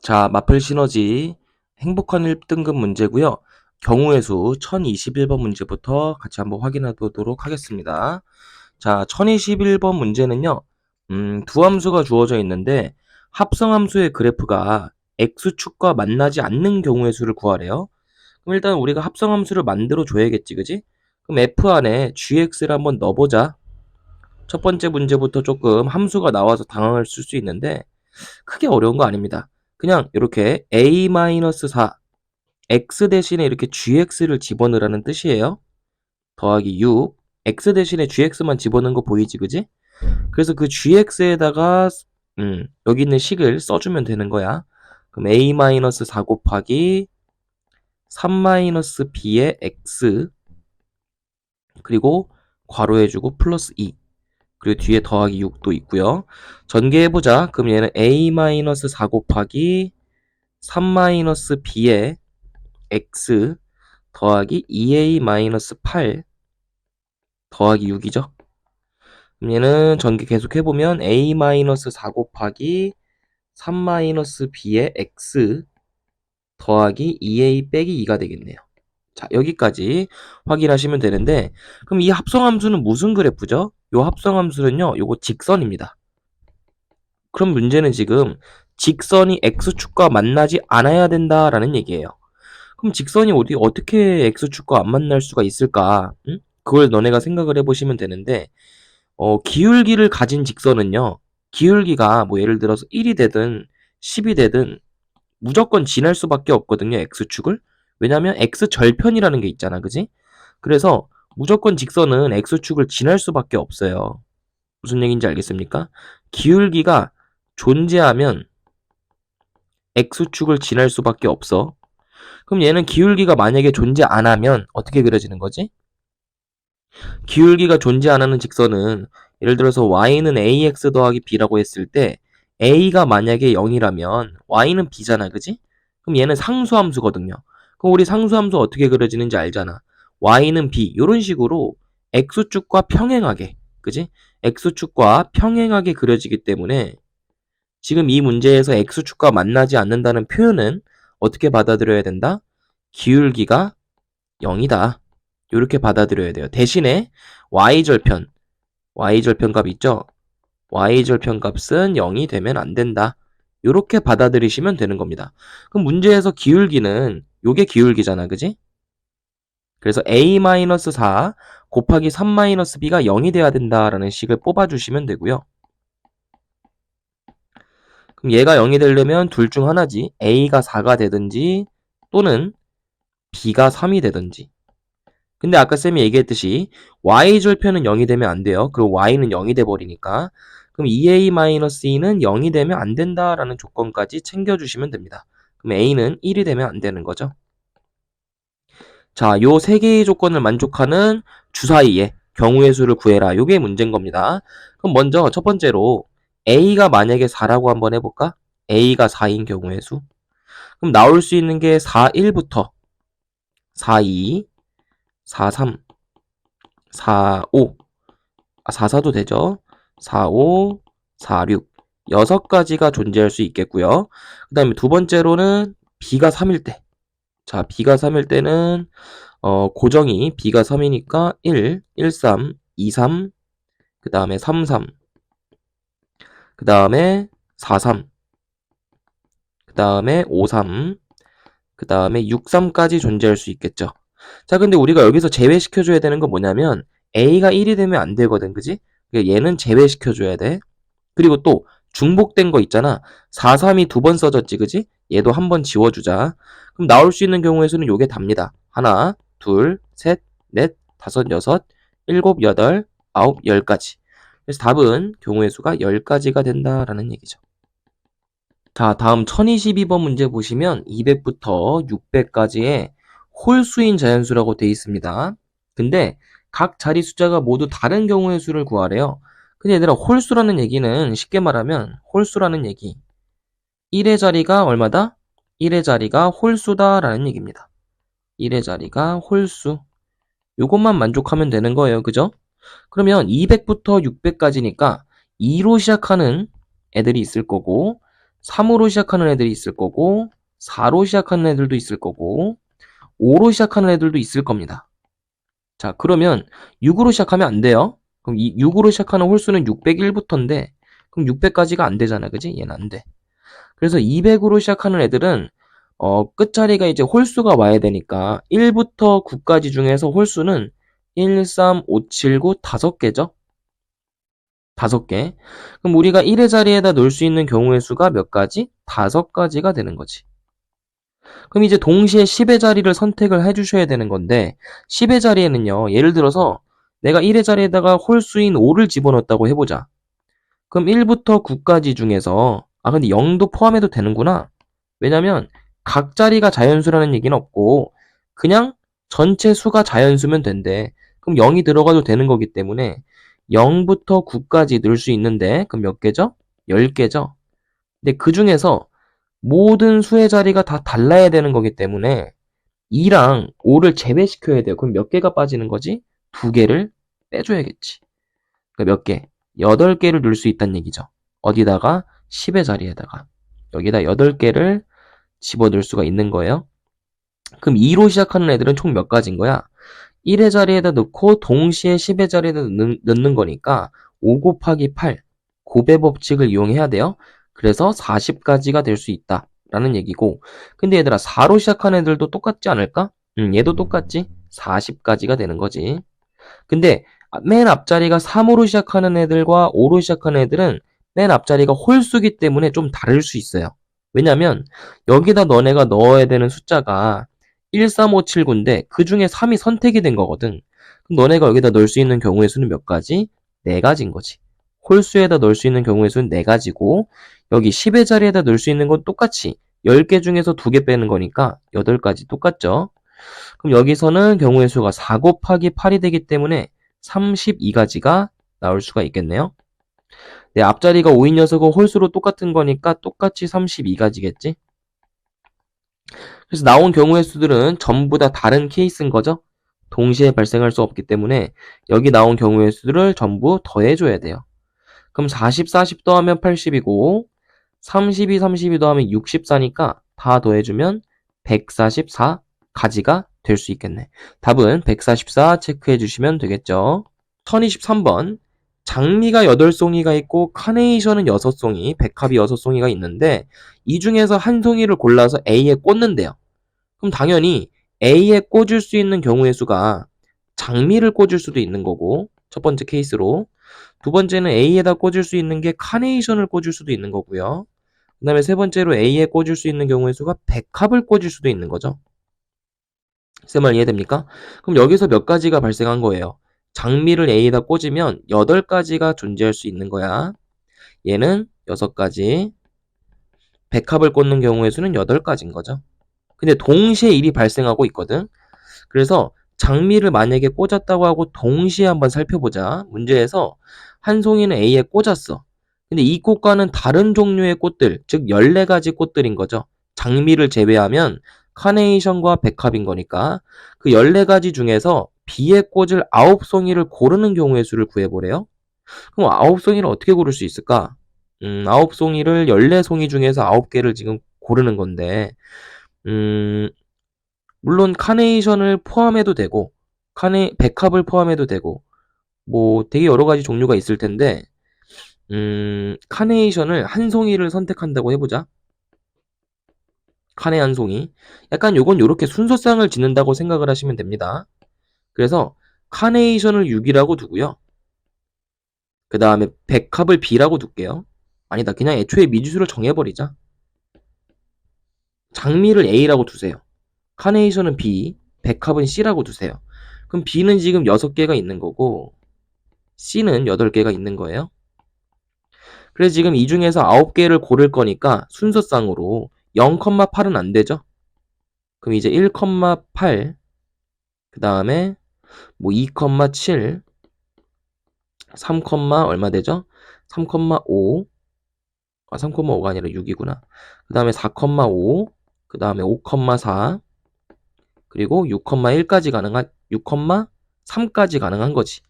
자, 마플 시너지 행복한 1등급 문제고요. 경우의 수 1021번 문제부터 같이 한번 확인해 보도록 하겠습니다. 자, 1021번 문제는요. 두 함수가 주어져 있는데 합성 함수의 그래프가 x축과 만나지 않는 경우의 수를 구하래요. 그럼 일단 우리가 합성 함수를 만들어 줘야겠지, 그지? 그럼 f 안에 gx를 한번 넣어보자. 첫 번째 문제부터 조금 함수가 나와서 당황할 수 있는데 크게 어려운 거 아닙니다. 그냥 이렇게 a-4 x 대신에 이렇게 gx를 집어넣으라는 뜻이에요. 더하기 6 x 대신에 gx만 집어넣은 거 보이지, 그지? 그래서 그 gx에다가 여기 있는 식을 써주면 되는 거야. 그럼 a-4 곱하기 3-b의 x 그리고 괄호해주고 플러스 2 그리고 뒤에 더하기 6도 있고요. 전개해보자. 그럼 얘는 a-4 곱하기 3-b의 x 더하기 2a-8 더하기 6이죠. 그럼 얘는 전개 계속 해보면 a-4 곱하기 3-b의 x 더하기 2a 빼기 2가 되겠네요. 자, 여기까지 확인하시면 되는데 그럼 이 합성함수는 무슨 그래프죠? 요 합성함수는요, 요거 직선입니다. 그럼 문제는 지금 직선이 x축과 만나지 않아야 된다라는 얘기예요. 그럼 직선이 어떻게 x축과 안 만날 수가 있을까? 응? 그걸 너네가 생각을 해보시면 되는데 기울기를 가진 직선은요. 기울기가 뭐 예를 들어서 1이 되든 10이 되든 무조건 지날 수밖에 없거든요. x축을. 왜냐면 x절편이라는 게 있잖아. 그지? 그래서 무조건 직선은 x축을 지날 수밖에 없어요. 무슨 얘기인지 알겠습니까? 기울기가 존재하면 x축을 지날 수밖에 없어. 그럼 얘는 기울기가 만약에 존재 안 하면 어떻게 그려지는 거지? 기울기가 존재 안 하는 직선은 예를 들어서 y는 ax 더하기 b라고 했을 때 a가 만약에 0이라면 y는 b잖아, 그지? 그럼 얘는 상수함수거든요. 그럼 우리 상수함수 어떻게 그려지는지 알잖아. y는 b 이런 식으로 x축과 평행하게, 그지? x축과 평행하게 그려지기 때문에 지금 이 문제에서 x축과 만나지 않는다는 표현은 어떻게 받아들여야 된다? 기울기가 0이다. 이렇게 받아들여야 돼요. 대신에 y절편 값 있죠? y절편 값은 0이 되면 안 된다. 이렇게 받아들이시면 되는 겁니다. 그럼 문제에서 기울기는 요게 기울기잖아, 그지? 그래서 a-4 곱하기 3-b가 0이 돼야 된다라는 식을 뽑아주시면 되고요. 그럼 얘가 0이 되려면 둘 중 하나지. a가 4가 되든지 또는 b가 3이 되든지. 근데 아까 쌤이 얘기했듯이 y절편은 0이 되면 안 돼요. 그럼 y는 0이 돼버리니까. 그럼 2a-2는 0이 되면 안 된다라는 조건까지 챙겨주시면 됩니다. 그럼 a는 1이 되면 안 되는 거죠. 자, 요 세 개의 조건을 만족하는 주사위의 경우의 수를 구해라. 요게 문제인 겁니다. 그럼 먼저 첫 번째로 a가 만약에 4라고 한번 해볼까? a가 4인 경우의 수. 그럼 나올 수 있는 게 4, 1부터 4, 2, 4, 3, 4, 5. 4, 4도 되죠. 4, 5, 4, 6. 6가지가 존재할 수 있겠고요. 그 다음에 두 번째로는 b가 3일 때. 자, b가 3일 때는 고정이 b가 3이니까 1, 1, 3, 2, 3, 그 다음에 3, 3, 그 다음에 4, 3, 그 다음에 5, 3, 그 다음에 6, 3까지 존재할 수 있겠죠. 자, 근데 우리가 여기서 제외시켜줘야 되는 건 뭐냐면 a가 1이 되면 안 되거든, 그지? 그러니까 얘는 제외시켜줘야 돼. 그리고 또 중복된 거 있잖아. 4, 3이 두 번 써졌지, 그지? 얘도 한 번 지워주자. 그럼 나올 수 있는 경우의 수는 요게 답니다. 하나, 둘, 셋, 넷, 다섯, 여섯, 일곱, 여덟, 아홉, 10까지. 그래서 답은 경우의 수가 10가지가 된다라는 얘기죠. 자, 다음 1022번 문제 보시면 200부터 600까지의 홀수인 자연수라고 되어 있습니다. 근데 각 자리 숫자가 모두 다른 경우의 수를 구하래요. 근데 얘들아, 홀수라는 얘기는 쉽게 말하면 홀수라는 얘기. 1의 자리가 얼마다? 1의 자리가 홀수다라는 얘기입니다. 1의 자리가 홀수. 요것만 만족하면 되는 거예요. 그죠? 그러면 200부터 600까지니까 2로 시작하는 애들이 있을 거고 3으로 시작하는 애들이 있을 거고 4로 시작하는 애들도 있을 거고 5로 시작하는 애들도 있을 겁니다. 자, 그러면 6으로 시작하면 안 돼요. 그럼 이 6으로 시작하는 홀수는 601부터인데 그럼 600까지가 안 되잖아. 그지? 얘는 안 돼. 그래서 200으로 시작하는 애들은 끝자리가 이제 홀수가 와야 되니까 1부터 9까지 중에서 홀수는 1, 3, 5, 7, 9 5개죠? 5개. 그럼 우리가 1의 자리에다 놓을 수 있는 경우의 수가 몇 가지? 5가지가 되는 거지. 그럼 이제 동시에 10의 자리를 선택을 해주셔야 되는 건데 10의 자리에는요. 예를 들어서 내가 1의 자리에다가 홀수인 5를 집어넣었다고 해보자. 그럼 1부터 9까지 중에서 근데 0도 포함해도 되는구나. 왜냐면 각 자리가 자연수라는 얘기는 없고 그냥 전체 수가 자연수면 된대. 그럼 0이 들어가도 되는 거기 때문에 0부터 9까지 넣을 수 있는데 그럼 몇 개죠? 10개죠. 근데 그 중에서 모든 수의 자리가 다 달라야 되는 거기 때문에 2랑 5를 제외시켜야 돼요. 그럼 몇 개가 빠지는 거지? 2개를 빼줘야겠지. 그러니까 몇 개? 8개를 넣을 수 있다는 얘기죠. 어디다가? 10의 자리에다가. 여기다 8개를 집어넣을 수가 있는 거예요. 그럼 2로 시작하는 애들은 총 몇 가지인 거야? 1의 자리에다 넣고 동시에 10의 자리에다 넣는 거니까 5 곱하기 8 곱의 법칙을 이용해야 돼요. 그래서 40가지가 될 수 있다 라는 얘기고 근데 얘들아 4로 시작하는 애들도 똑같지 않을까? 얘도 똑같지? 40가지가 되는 거지. 근데 맨 앞자리가 3으로 시작하는 애들과 5로 시작하는 애들은 맨 앞자리가 홀수기 때문에 좀 다를 수 있어요. 왜냐면 여기다 너네가 넣어야 되는 숫자가 1, 3, 5, 7, 9인데 그 중에 3이 선택이 된 거거든. 그럼 너네가 여기다 넣을 수 있는 경우의 수는 몇 가지? 4가지인 거지. 홀수에다 넣을 수 있는 경우의 수는 4가지고 여기 10의 자리에다 넣을 수 있는 건 똑같이 10개 중에서 2개 빼는 거니까 8가지 똑같죠. 그럼 여기서는 경우의 수가 4 곱하기 8이 되기 때문에 32가지가 나올 수가 있겠네요. 네, 앞자리가 5인 녀석은 홀수로 똑같은 거니까 똑같이 32가지겠지? 그래서 나온 경우의 수들은 전부 다 다른 케이스인 거죠? 동시에 발생할 수 없기 때문에 여기 나온 경우의 수들을 전부 더해줘야 돼요. 그럼 40, 40 더하면 80이고 32, 32 더하면 64니까 다 더해주면 144가지가 될 수 있겠네. 답은 144 체크해 주시면 되겠죠. 1023번 장미가 8송이가 있고 카네이션은 6송이, 백합이 6송이가 있는데 이 중에서 한 송이를 골라서 A에 꽂는데요. 그럼 당연히 A에 꽂을 수 있는 경우의 수가 장미를 꽂을 수도 있는 거고 첫 번째 케이스로 두 번째는 A에다 꽂을 수 있는 게 카네이션을 꽂을 수도 있는 거고요. 그 다음에 세 번째로 A에 꽂을 수 있는 경우의 수가 백합을 꽂을 수도 있는 거죠. 제 말 이해됩니까? 그럼 여기서 몇 가지가 발생한 거예요. 장미를 A에다 꽂으면 8가지가 존재할 수 있는 거야. 얘는 6가지. 백합을 꽂는 경우의 수는 8가지인 거죠. 근데 동시에 일이 발생하고 있거든. 그래서 장미를 만약에 꽂았다고 하고 동시에 한번 살펴보자. 문제에서 한 송이는 A에 꽂았어. 근데 이 꽃과는 다른 종류의 꽃들, 즉 14가지 꽃들인 거죠. 장미를 제외하면 카네이션과 백합인 거니까 그 14가지 중에서 B에 꽂을 9송이를 고르는 경우의 수를 구해보래요. 그럼 9송이를 어떻게 고를 수 있을까? 9송이를 14송이 중에서 9개를 지금 고르는 건데 물론 카네이션을 포함해도 되고 백합을 포함해도 되고 뭐 되게 여러 가지 종류가 있을 텐데 카네이션을 한 송이를 선택한다고 해보자. 카네 한 송이. 약간 요건 요렇게 순서상을 짓는다고 생각을 하시면 됩니다. 그래서 카네이션을 6이라고 두고요. 그 다음에 백합을 B라고 둘게요. 아니다. 그냥 애초에 미지수를 정해버리자. 장미를 A라고 두세요. 카네이션은 B, 백합은 C라고 두세요. 그럼 B는 지금 6개가 있는 거고 C는 8개가 있는 거예요. 그래서 지금 이 중에서 9개를 고를 거니까 순서상으로 0,8은 안 되죠. 그럼 이제 1,8 그 다음에 뭐 2,7 3, 얼마 되죠? 3,5 3,5가 아니라 6이구나. 그 다음에 4,5 그 다음에 5,4 그리고 6,1까지 가능한 6,3까지 가능한 거지.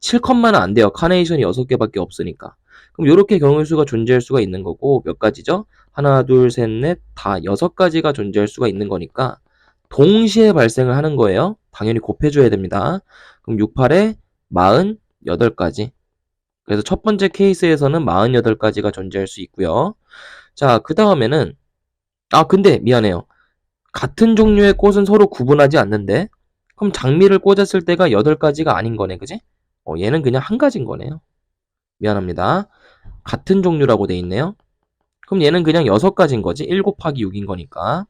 7,는 안 돼요. 카네이션이 6개밖에 없으니까. 그럼 이렇게 경우의 수가 존재할 수가 있는 거고 몇 가지죠? 하나, 둘, 셋, 넷, 다 6가지가 존재할 수가 있는 거니까 동시에 발생을 하는 거예요. 당연히 곱해줘야 됩니다. 그럼 6, 8에 48가지. 그래서 첫 번째 케이스에서는 48가지가 존재할 수 있고요. 자, 그 다음에는 근데 미안해요. 같은 종류의 꽃은 서로 구분하지 않는데 그럼 장미를 꽂았을 때가 8가지가 아닌 거네, 그지? 얘는 그냥 한 가지인 거네요. 미안합니다. 같은 종류라고 돼 있네요. 그럼 얘는 그냥 6가지인 거지. 1 곱하기 6인 거니까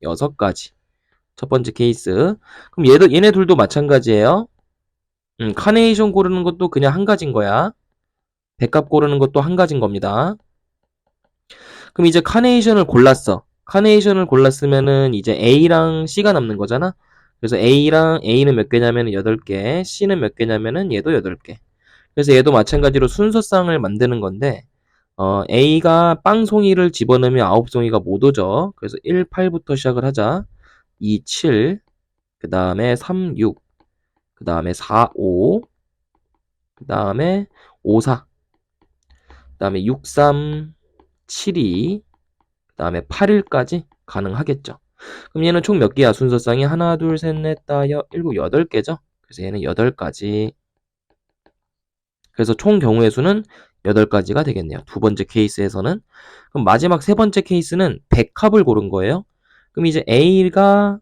6가지. 첫 번째 케이스. 그럼 얘네 둘도 마찬가지예요. 카네이션 고르는 것도 그냥 한 가지인 거야. 백합 고르는 것도 한 가지인 겁니다. 그럼 이제 카네이션을 골랐어. 카네이션을 골랐으면은 이제 A랑 C가 남는 거잖아. 그래서 A는 몇 개냐면은 8개, C는 몇 개냐면은 얘도 8개. 그래서 얘도 마찬가지로 순서쌍을 만드는 건데 A가 빵송이를 집어넣으면 9송이가 못 오죠. 그래서 1, 8부터 시작을 하자. 2, 7, 그 다음에 3, 6, 그 다음에 4, 5, 그 다음에 5, 4, 그 다음에 6, 3, 7, 2, 그 다음에 8, 1까지 가능하겠죠. 그럼 얘는 총 몇 개야? 순서쌍이 하나, 둘, 셋, 넷, 다, 일곱, 8개죠. 그래서 얘는 8가지. 그래서 총 경우의 수는 8가지가 되겠네요. 두 번째 케이스에서는. 그럼 마지막 세 번째 케이스는 백합을 고른 거예요. 그럼 이제 A가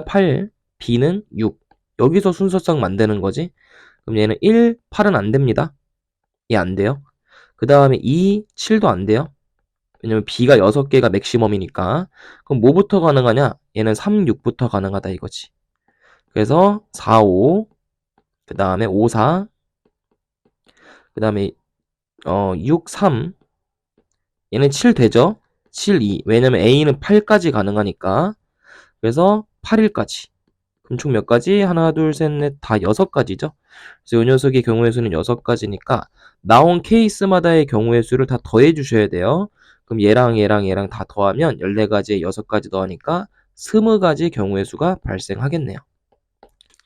8, B는 6. 여기서 순서쌍 만드는 거지. 그럼 얘는 1, 8은 안 됩니다. 얘 안 돼요. 그 다음에 2, 7도 안 돼요. 왜냐면 B가 6개가 맥시멈이니까. 그럼 뭐부터 가능하냐? 얘는 3, 6부터 가능하다 이거지. 그래서 4, 5, 그 다음에 5, 4, 그 다음에 6, 3, 얘는 7 되죠? 7, 2. 왜냐면 A는 8까지 가능하니까. 그래서 8일까지. 그럼 총 몇 가지? 하나, 둘, 셋, 넷, 다 6가지죠? 그래서 이 녀석의 경우의 수는 6가지니까 나온 케이스마다의 경우의 수를 다 더해 주셔야 돼요. 그럼 얘랑 다 더하면 14가지에 6가지 더하니까 20가지 경우의 수가 발생하겠네요.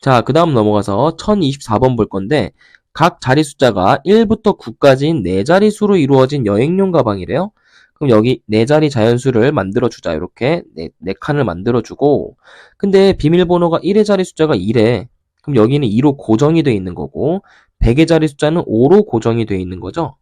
자, 그 다음 넘어가서 1024번 볼 건데 각 자리 숫자가 1부터 9까지인 4자릿수로 이루어진 여행용 가방이래요. 그럼 여기 4자리 자연수를 만들어주자. 이렇게 4칸을 만들어주고 근데 비밀번호가 1의 자리 숫자가 2래. 그럼 여기는 2로 고정이 돼 있는 거고 100의 자리 숫자는 5로 고정이 돼 있는 거죠.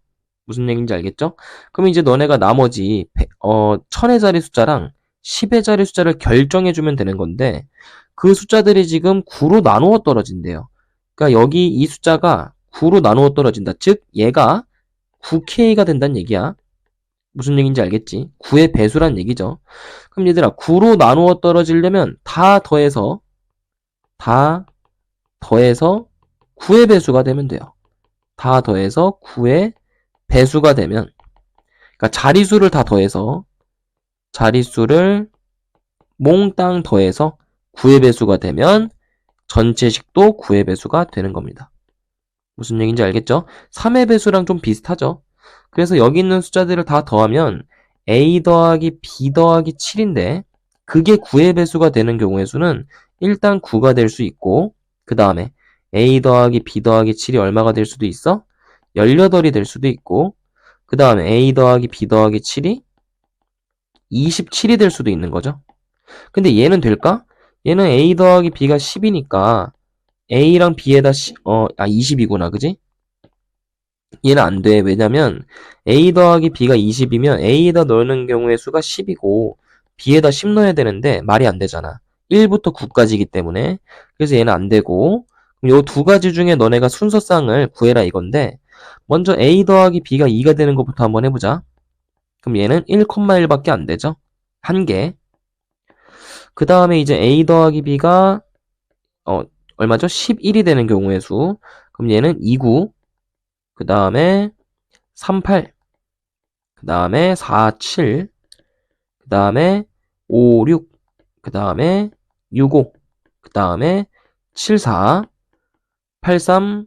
무슨 얘기인지 알겠죠? 그럼 이제 너네가 나머지 1000의 자리 숫자랑 10의 자리 숫자를 결정해주면 되는 건데 그 숫자들이 지금 9로 나누어 떨어진대요. 그러니까 여기 이 숫자가 9로 나누어 떨어진다. 즉 얘가 9K가 된다는 얘기야. 무슨 얘기인지 알겠지? 9의 배수란 얘기죠. 그럼 얘들아 9로 나누어 떨어지려면 다 더해서 9의 배수가 되면 돼요. 다 더해서 9의 배수가 되면 그러니까 자리수를 다 더해서 자리수를 몽땅 더해서 9의 배수가 되면 전체식도 9의 배수가 되는 겁니다. 무슨 얘기인지 알겠죠? 3의 배수랑 좀 비슷하죠? 그래서 여기 있는 숫자들을 다 더하면 a 더하기 b 더하기 7인데 그게 9의 배수가 되는 경우의 수는 일단 9가 될 수 있고 그 다음에 a 더하기 b 더하기 7이 얼마가 될 수도 있어? 18이 될 수도 있고 그 다음에 a 더하기 b 더하기 7이 27이 될 수도 있는 거죠. 근데 얘는 될까? 얘는 a 더하기 b가 10이니까 a랑 b에다 20이구나, 그지? 얘는 안 돼. 왜냐면 a 더하기 b가 20이면 a에다 넣는 경우의 수가 10이고 b에다 10 넣어야 되는데 말이 안 되잖아. 1부터 9까지이기 때문에. 그래서 얘는 안 되고 요 두 가지 중에 너네가 순서쌍을 구해라 이건데 먼저 a 더하기 b가 2가 되는 것부터 한번 해보자. 그럼 얘는 1,1밖에 안 되죠? 한 개. 그 다음에 이제 a 더하기 b가 얼마죠? 11이 되는 경우의 수. 그럼 얘는 29, 그 다음에 38, 그 다음에 47, 그 다음에 56, 그 다음에 65, 그 다음에 74, 83,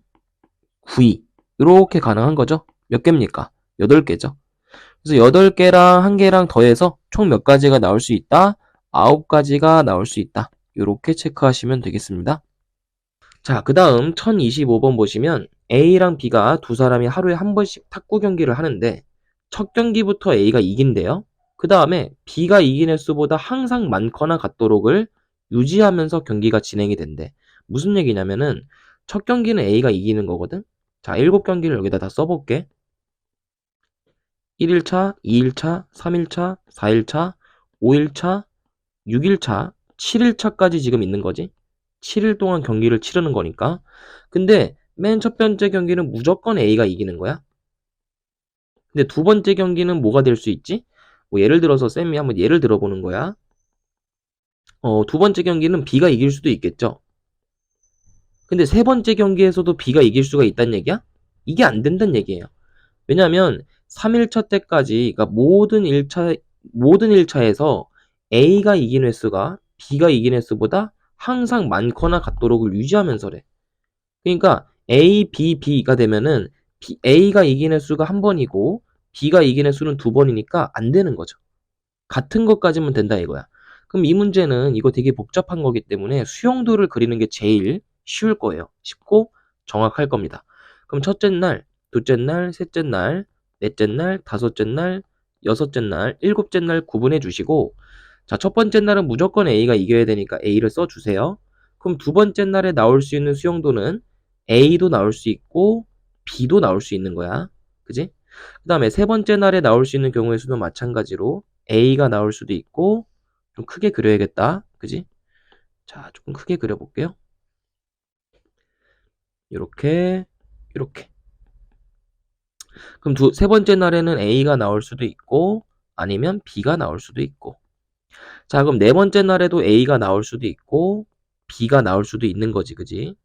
92 이렇게 가능한 거죠. 몇 개입니까? 8개죠. 그래서 8개랑 1개랑 더해서 총 몇 가지가 나올 수 있다? 9가지가 나올 수 있다. 이렇게 체크하시면 되겠습니다. 자, 그 다음 1025번 보시면 A랑 B가 두 사람이 하루에 한 번씩 탁구 경기를 하는데 첫 경기부터 A가 이긴대요. 그 다음에 B가 이긴 횟수보다 항상 많거나 같도록을 유지하면서 경기가 진행이 된대. 무슨 얘기냐면은 첫 경기는 A가 이기는 거거든. 자, 7경기를 여기다 다 써볼게. 1일차, 2일차, 3일차, 4일차, 5일차, 6일차, 7일차까지 지금 있는 거지. 7일 동안 경기를 치르는 거니까. 근데 맨 첫 번째 경기는 무조건 A가 이기는 거야. 근데 두 번째 경기는 뭐가 될 수 있지? 뭐 예를 들어서 쌤이 한번 예를 들어보는 거야. 두 번째 경기는 B가 이길 수도 있겠죠. 근데 세 번째 경기에서도 B가 이길 수가 있다는 얘기야? 이게 안 된다는 얘기예요. 왜냐면 3일차 때까지, 그러니까 모든 1차에서 A가 이긴 횟수가 B가 이긴 횟수보다 항상 많거나 같도록을 유지하면서래. 그러니까 A, B, B가 되면은 A가 이긴 횟수가 한 번이고 B가 이긴 횟수는 두 번이니까 안 되는 거죠. 같은 것까지만 된다 이거야. 그럼 이 문제는 이거 되게 복잡한 거기 때문에 수용도를 그리는 게 제일 쉬울 거예요. 쉽고 정확할 겁니다. 그럼 첫째 날, 둘째 날, 셋째 날, 넷째 날, 다섯째 날, 여섯째 날, 일곱째 날 구분해 주시고, 자, 첫 번째 날은 무조건 A가 이겨야 되니까 A를 써주세요. 그럼 두 번째 날에 나올 수 있는 수용도는 A도 나올 수 있고 B도 나올 수 있는 거야. 그지? 그 다음에 세 번째 날에 나올 수 있는 경우의 수도 마찬가지로 A가 나올 수도 있고, 좀 크게 그려야겠다. 그지? 자, 조금 크게 그려볼게요. 이렇게, 이렇게. 그럼 세 번째 날에는 A가 나올 수도 있고, 아니면 B가 나올 수도 있고. 자, 그럼 네 번째 날에도 A가 나올 수도 있고, B가 나올 수도 있는 거지, 그지?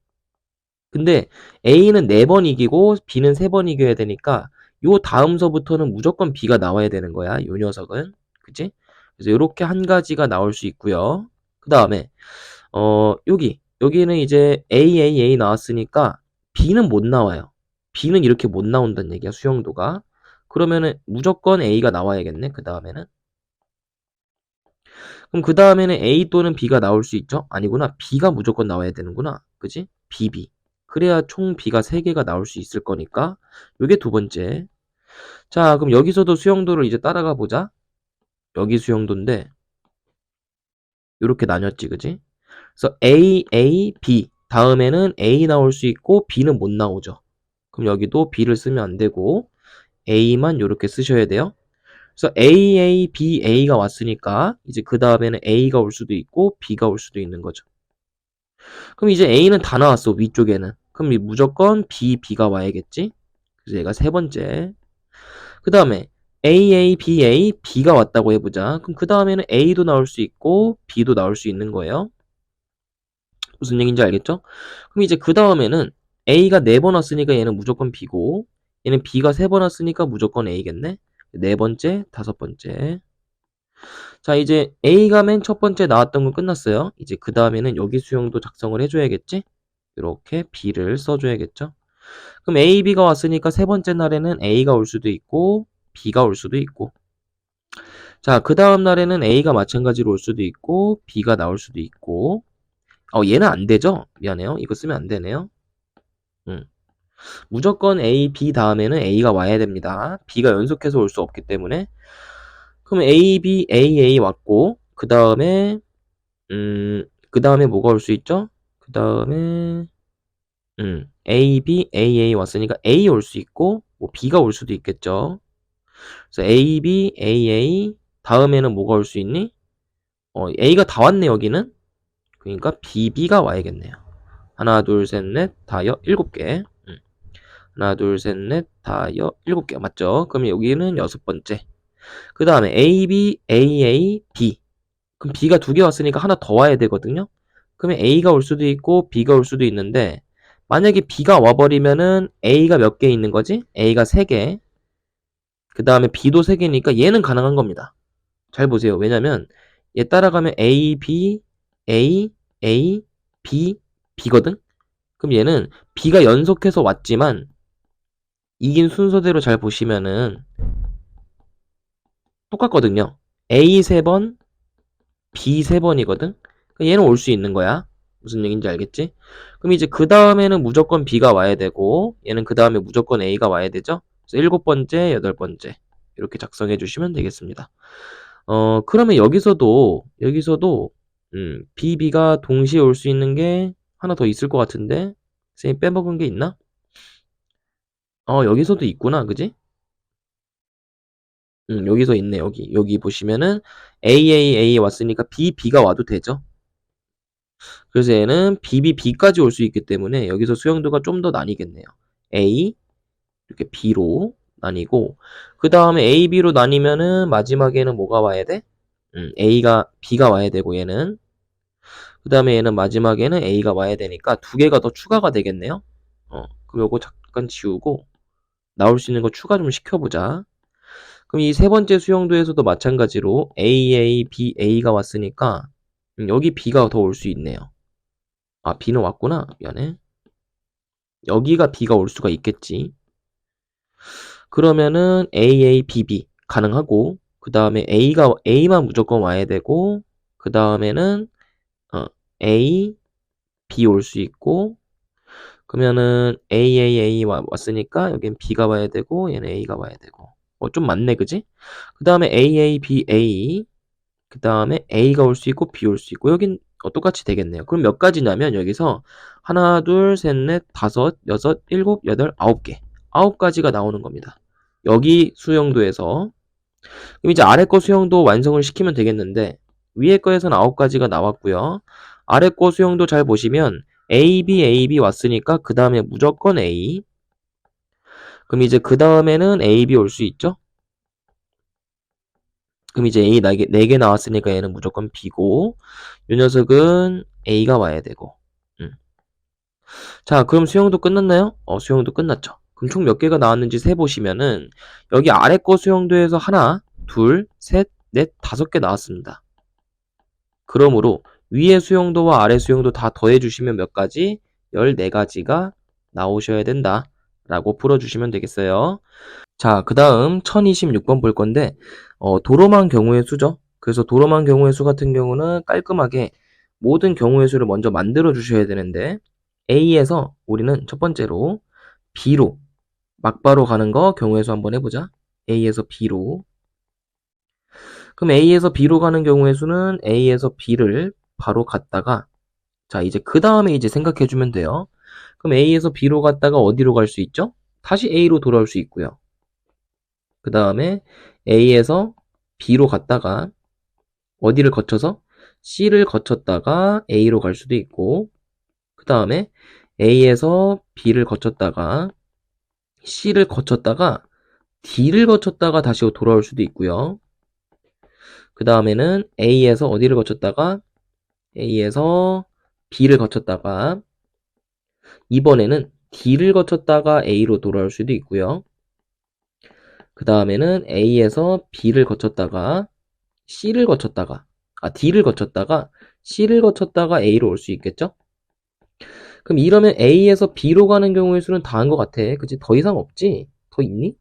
근데 A는 4번 이기고, B는 3번 이겨야 되니까, 요 다음서부터는 무조건 B가 나와야 되는 거야, 요 녀석은. 그치? 그래서 이렇게 한 가지가 나올 수 있고요. 그 다음에 여기는 이제 A 나왔으니까 B는 못 나와요. B는 이렇게 못 나온다는 얘기야, 수용도가. 그러면은 무조건 A가 나와야겠네, 그 다음에는. 그럼 그 다음에는 A 또는 B가 나올 수 있죠? 아니구나. B가 무조건 나와야 되는구나. 그지? BB. 그래야 총 B가 3개가 나올 수 있을 거니까. 요게 두 번째. 자, 그럼 여기서도 수용도를 이제 따라가 보자. 여기 수용도인데, 요렇게 나뉘었지, 그지? 그래서 A, B. 다음에는 A 나올 수 있고 B는 못 나오죠. 그럼 여기도 B를 쓰면 안 되고 A만 요렇게 쓰셔야 돼요. 그래서 A가 왔으니까 이제 그 다음에는 A가 올 수도 있고 B가 올 수도 있는 거죠. 그럼 이제 A는 다 나왔어, 위쪽에는. 그럼 무조건 B가 와야겠지? 그래서 얘가 세 번째. 그 다음에 B가 왔다고 해보자. 그럼 그 다음에는 A도 나올 수 있고 B도 나올 수 있는 거예요. 무슨 얘기인지 알겠죠? 그럼 이제 그 다음에는 A가 4번 왔으니까 얘는 무조건 B고, 얘는 B가 3번 왔으니까 무조건 A겠네? 네 번째, 다섯 번째. 자, 이제 A가 맨 첫 번째 나왔던 건 끝났어요. 이제 그 다음에는 여기 수용도 작성을 해줘야겠지? 이렇게 B를 써줘야겠죠? 그럼 A, B가 왔으니까 세 번째 날에는 A가 올 수도 있고, B가 올 수도 있고. 자, 그 다음 날에는 A가 마찬가지로 올 수도 있고, B가 나올 수도 있고. 얘는 안 되죠? 미안해요. 이거 쓰면 안 되네요. 무조건 A, B 다음에는 A가 와야 됩니다. B가 연속해서 올 수 없기 때문에. 그럼 A, B, A 왔고, 그 다음에 뭐가 올 수 있죠? 그 다음에, A, B, A 왔으니까 A 올 수 있고, 뭐 B가 올 수도 있겠죠. 그래서 A, B, A, 다음에는 뭐가 올 수 있니? A가 다 왔네, 여기는. 그러니까 B가 와야겠네요. 하나, 둘, 셋, 넷, 다여, 7개. 하나, 둘, 셋, 넷, 다여, 7개. 맞죠? 그럼 여기는 6번째. 그 다음에 A, B. 그럼 B가 2개 왔으니까 하나 더 와야 되거든요? 그러면 A가 올 수도 있고, B가 올 수도 있는데, 만약에 B가 와버리면은 A가 몇 개 있는 거지? A가 3개. 그 다음에 B도 3개니까 얘는 가능한 겁니다. 잘 보세요. 왜냐면, 얘 따라가면 A, B, B거든? 그럼 얘는 B가 연속해서 왔지만, 이긴 순서대로 잘 보시면은, 똑같거든요. A 3번, B 3번이거든? 얘는 올 수 있는 거야. 무슨 얘기인지 알겠지? 그럼 이제 그 다음에는 무조건 B가 와야 되고, 얘는 그 다음에 무조건 A가 와야 되죠? 그래서 7번째, 8번째. 이렇게 작성해 주시면 되겠습니다. 그러면 여기서도 B, B가 동시에 올 수 있는 게 하나 더 있을 것 같은데 선생님 빼먹은 게 있나? 여기서도 있구나. 그지? 여기서 있네. 여기 보시면은 A 왔으니까 B, B가 와도 되죠. 그래서 얘는 B, B까지 올 수 있기 때문에 여기서 수용도가 좀 더 나뉘겠네요. A, 이렇게 B로 나뉘고, 그 다음에 A, B로 나뉘면은 마지막에는 뭐가 와야 돼? B가 와야 되고, 얘는. 그 다음에 얘는 마지막에는 A가 와야 되니까 두 개가 더 추가가 되겠네요. 그럼 요거 잠깐 지우고, 나올 수 있는 거 추가 좀 시켜보자. 그럼 이 세 번째 수용도에서도 마찬가지로 A, B, A가 왔으니까, 여기 B가 더 올 수 있네요. B는 왔구나. 미안해. 여기가 B가 올 수가 있겠지. 그러면은 B 가능하고, 그 다음에 A만 무조건 와야 되고, 그 다음에는 A, B 올 수 있고, 그러면은 A 왔으니까 여긴 B가 와야 되고, 얘는 A가 와야 되고. 좀 많네, 그지? 그 다음에 B, 그 다음에 A가 올 수 있고, B 올 수 있고, 여긴 똑같이 되겠네요. 그럼 몇 가지냐면 여기서 하나, 둘, 셋, 넷, 다섯, 여섯, 일곱, 여덟, 9개. 9가지가 나오는 겁니다. 여기 수용도에서. 그럼 이제 아래 거 수용도 완성을 시키면 되겠는데 위에 거에서는 9가지가 나왔고요. 아래 거 수용도 잘 보시면 A, B 왔으니까 그 다음에 무조건 A. 그럼 이제 그 다음에는 A, B 올 수 있죠? 그럼 이제 A 4개 나왔으니까 얘는 무조건 B고, 이 녀석은 A가 와야 되고. 자, 그럼 수용도 끝났나요? 수용도 끝났죠. 그럼 총 몇 개가 나왔는지 세보시면은 여기 아래 거 수용도에서 하나, 둘, 셋, 넷, 5개 나왔습니다. 그러므로 위에 수용도와 아래 수용도 다 더해주시면 몇 가지? 14가지가 나오셔야 된다 라고 풀어주시면 되겠어요. 자, 그 다음 1026번 볼 건데 도로만 경우의 수죠. 그래서 도로만 경우의 수 같은 경우는 깔끔하게 모든 경우의 수를 먼저 만들어 주셔야 되는데 A에서 우리는 첫 번째로 B로 막바로 가는 거 경우의 수 한번 해보자. A에서 B로. 그럼 A에서 B로 가는 경우의 수는 A에서 B를 바로 갔다가, 자, 이제 그 다음에 이제 생각해 주면 돼요. 그럼 A에서 B로 갔다가 어디로 갈 수 있죠? 다시 A로 돌아올 수 있고요. 그 다음에 A에서 B로 갔다가 어디를 거쳐서? C를 거쳤다가 A로 갈 수도 있고, 그 다음에 A에서 B를 거쳤다가 C를 거쳤다가 D를 거쳤다가 다시 돌아올 수도 있고요. 그 다음에는 A에서 어디를 거쳤다가 A에서 B를 거쳤다가 이번에는 D를 거쳤다가 A로 돌아올 수도 있고요. 그 다음에는 A에서 B를 거쳤다가 D를 거쳤다가 C를 거쳤다가 A로 올 수 있겠죠? 그럼 이러면 A에서 B로 가는 경우의 수는 다 한 것 같아. 그치? 더 이상 없지? 더 있니?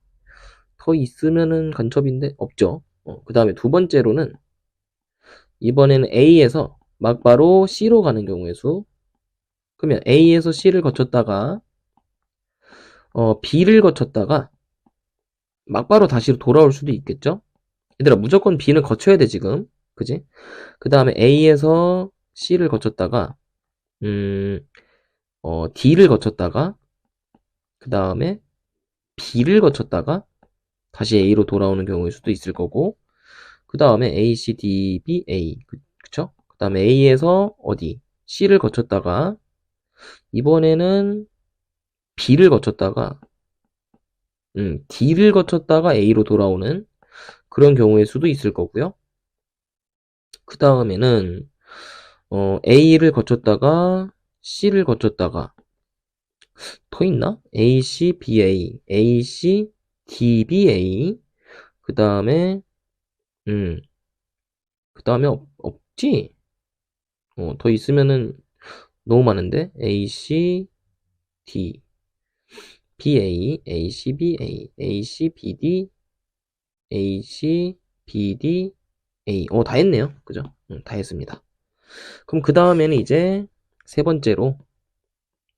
더 있으면은 간첩인데 없죠. 그 다음에 두 번째로는 이번에는 A에서 막바로 C로 가는 경우의 수. 그러면 A에서 C를 거쳤다가 B를 거쳤다가 막바로 다시 돌아올 수도 있겠죠? 얘들아 무조건 B는 거쳐야 돼 지금. 그지? 그 다음에 A에서 C를 거쳤다가 D를 거쳤다가 그 다음에 B를 거쳤다가 다시 A로 돌아오는 경우일 수도 있을 거고, 그 다음에 A, C, D, B, A. 그쵸? 그 다음에 A에서 어디? C를 거쳤다가, 이번에는 B를 거쳤다가, D를 거쳤다가 A로 돌아오는 그런 경우일 수도 있을 거고요. 그 다음에는, A를 거쳤다가, C를 거쳤다가, 더 있나? A, C, B, A, C, D, B, A. 그 다음에, 그 다음에 없지? 더 있으면은 너무 많은데? A, C, D, B, A, A, C, B, A, A, C, B, D, A, C, B, D, A. 다 했네요. 그죠? 다 했습니다. 그럼 그 다음에는 이제 세 번째로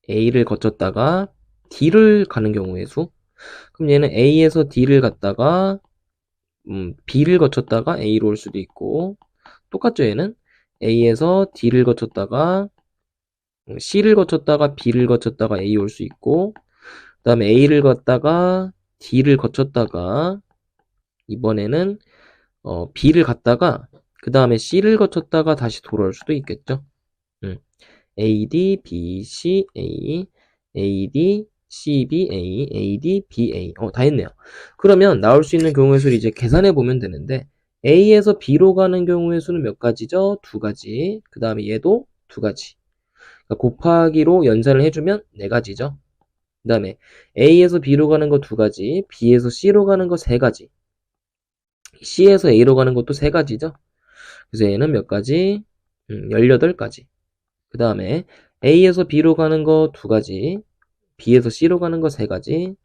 A를 거쳤다가 D를 가는 경우의 수. 그럼 얘는 A에서 D를 갔다가 B를 거쳤다가 A로 올 수도 있고, 똑같죠, 얘는? A에서 D를 거쳤다가 C를 거쳤다가 B를 거쳤다가 A 올 수 있고, 그 다음에 A를 갔다가 D를 거쳤다가 이번에는 B를 갔다가 그 다음에 C를 거쳤다가 다시 돌아올 수도 있겠죠. A, D, B, C, A, A, D, C, B, A, A, D, B, A. 다 했네요. 그러면 나올 수 있는 경우의 수를 이제 계산해 보면 되는데, A에서 B로 가는 경우의 수는 몇 가지죠? 두 가지. 그 다음에 얘도 두 가지. 그러니까 곱하기로 연산을 해주면 네 가지죠. 그 다음에 A에서 B로 가는 거 두 가지, B에서 C로 가는 거 세 가지, C에서 A로 가는 것도 세 가지죠. 그래서 얘는 몇 가지? 18가지. 그 다음에 A에서 B로 가는 거 두 가지, B에서 C로 가는 거 세 가지,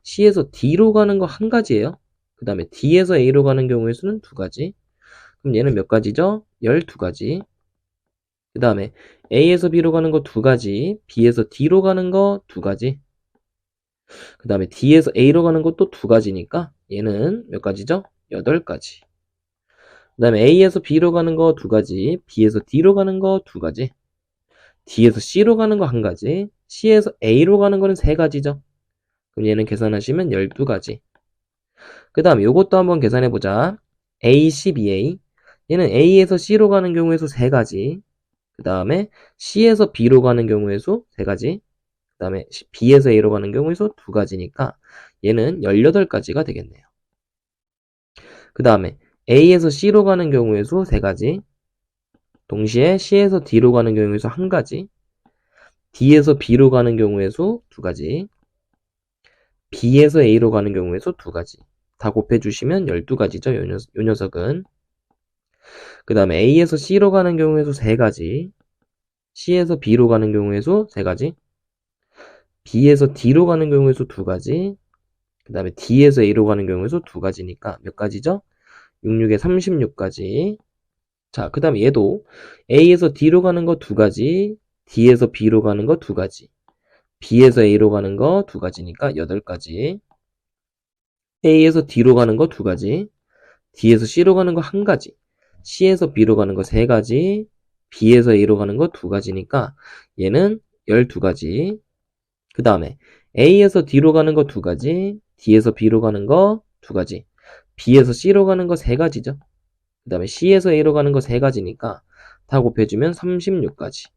C에서 D로 가는 거 한 가지예요. 그 다음에 D에서 A로 가는 경우의 수는 두 가지. 그럼 얘는 몇 가지죠? 12가지. 그 다음에 A에서 B로 가는 거 두 가지, B에서 D로 가는 거 두 가지. 그 다음에 D에서 A로 가는 것도 두 가지니까 얘는 몇 가지죠? 8가지. 그 다음에 A에서 B로 가는 거 두 가지, B에서 D로 가는 거 두 가지, D에서 C로 가는 거 한 가지, C에서 A로 가는 거는 세 가지죠. 그럼 얘는 계산하시면 12가지. 그 다음에 요것도 한번 계산해보자. A, C, B, A. 얘는 A에서 C로 가는 경우의 수 세 가지. 그 다음에 C에서 B로 가는 경우의 수 세 가지. 그 다음에 B에서 A로 가는 경우의 수 두 가지니까 얘는 18가지가 되겠네요. 그 다음에 A에서 C로 가는 경우의 수 세 가지. 동시에 C에서 D로 가는 경우의 수 한 가지. D에서 B로 가는 경우의 수 두 가지. B에서 A로 가는 경우의 수 두 가지. 다 곱해주시면 12가지죠, 요 녀석은. 그 다음에 A에서 C로 가는 경우의 수 세 가지. C에서 B로 가는 경우의 수 세 가지. B에서 D로 가는 경우의 수 두 가지. 그 다음에 D에서 A로 가는 경우의 수 두 가지니까 몇 가지죠? 66에 36가지. 자, 그 다음에 얘도 A에서 D로 가는 거 두 가지, D에서 B로 가는 거 두 가지, B에서 A로 가는 거 두 가지니까 8가지. A에서 D로 가는 거 두 가지, D에서 C로 가는 거 한 가지, C에서 B로 가는 거 세 가지, B에서 A로 가는 거 두 가지니까 얘는 12가지. 그 다음에 A에서 D로 가는 거 두 가지, D에서 B로 가는 거 두 가지, B에서 C로 가는 거 세 가지죠. 그 다음에 C에서 A로 가는 거 세 가지니까 다 곱해주면 36가지.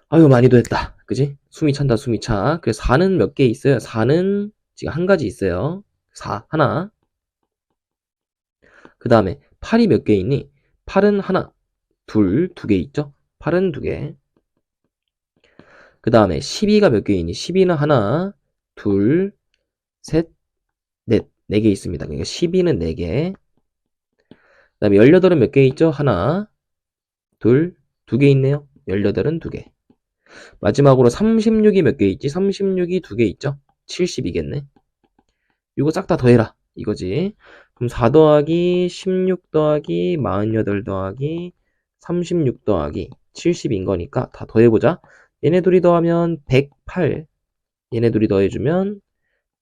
아유, 많이도 했다. 그지? 숨이 찬다, 숨이 차. 그래서 4는 몇 개 있어요? 4는 지금 한 가지 있어요. 4, 하나. 그 다음에 8이 몇 개 있니? 8은 하나, 둘, 두 개 있죠? 8은 두 개. 그 다음에 12가 몇 개 있니? 12는 하나, 둘, 셋, 넷. 4개 있습니다. 그러니까 12는 4개. 그 다음에 18은 몇 개 있죠? 하나, 둘, 두 개 있네요. 18은 두 개. 마지막으로 36이 몇 개 있지? 36이 두 개 있죠? 70이겠네. 이거 싹 다 더해라. 이거지. 그럼 4 더하기 16 더하기 48 더하기 36 더하기 70인 거니까 다 더해보자. 얘네 둘이 더하면 108. 얘네 둘이 더해주면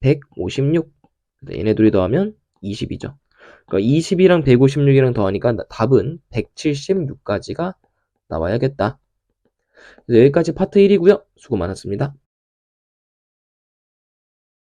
156. 얘네 둘이 더하면 20이죠. 그러니까 20이랑 156이랑 더하니까 답은 176까지가 나와야겠다. 여기까지 파트 1이고요. 수고 많았습니다.